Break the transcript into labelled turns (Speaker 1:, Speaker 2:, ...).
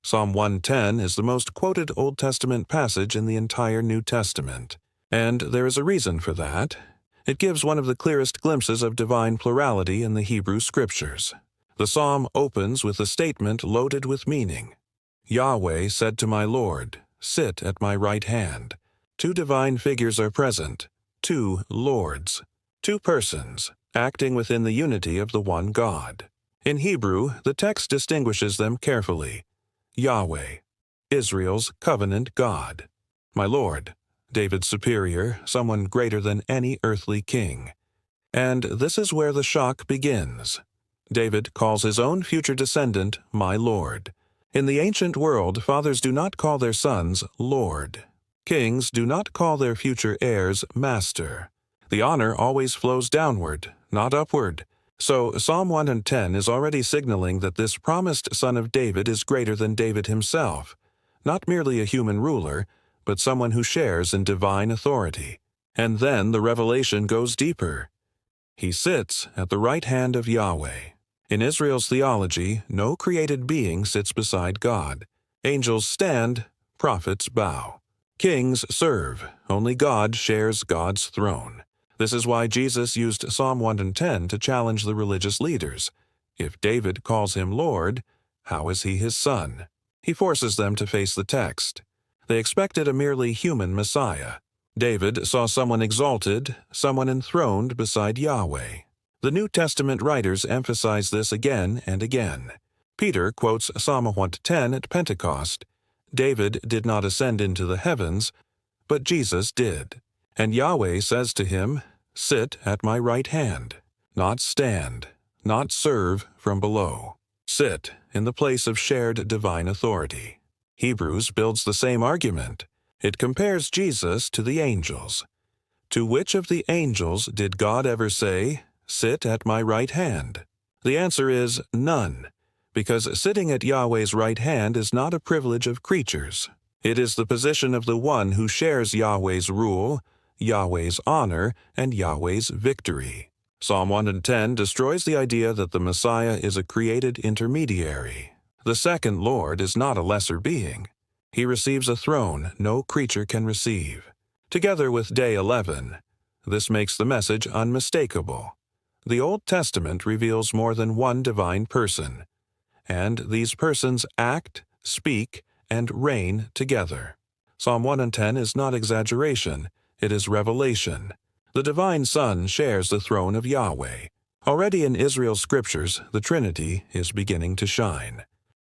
Speaker 1: Psalm 110 is the most quoted Old Testament passage in the entire New Testament, and there is a reason for that. It gives one of the clearest glimpses of divine plurality in the Hebrew Scriptures. The psalm opens with a statement loaded with meaning. Yahweh said to my Lord, "Sit at my right hand." Two divine figures are present, two Lords, two persons, acting within the unity of the one God. In Hebrew, the text distinguishes them carefully. Yahweh, Israel's covenant God. My Lord, David's superior, someone greater than any earthly king. And this is where the shock begins. David calls his own future descendant, my Lord. In the ancient world, fathers do not call their sons Lord. Kings do not call their future heirs Master. The honor always flows downward, not upward. So Psalm 110 is already signaling that this promised son of David is greater than David himself, not merely a human ruler, but someone who shares in divine authority. And then the revelation goes deeper. He sits at the right hand of Yahweh. In Israel's theology, no created being sits beside God. Angels stand, prophets bow. Kings serve, only God shares God's throne. This is why Jesus used Psalm 110 to challenge the religious leaders. If David calls him Lord, how is he his son? He forces them to face the text. They expected a merely human Messiah. David saw someone exalted, someone enthroned beside Yahweh. The New Testament writers emphasize this again and again. Peter quotes Psalm 110 at Pentecost. David did not ascend into the heavens, but Jesus did. And Yahweh says to him, "Sit at my right hand," not stand, not serve from below. Sit in the place of shared divine authority. Hebrews builds the same argument. It compares Jesus to the angels. To which of the angels did God ever say, "Sit at my right hand"? The answer is none, because sitting at Yahweh's right hand is not a privilege of creatures. It is the position of the one who shares Yahweh's rule, Yahweh's honor, and Yahweh's victory. Psalm 110 destroys the idea that the Messiah is a created intermediary. The second Lord is not a lesser being. He receives a throne no creature can receive. Together with Day 11, this makes the message unmistakable. The Old Testament reveals more than one divine person, and these persons act, speak, and reign together. Psalm 110 is not exaggeration. It is revelation. The divine Son shares the throne of Yahweh. Already in Israel's scriptures, the Trinity is beginning to shine.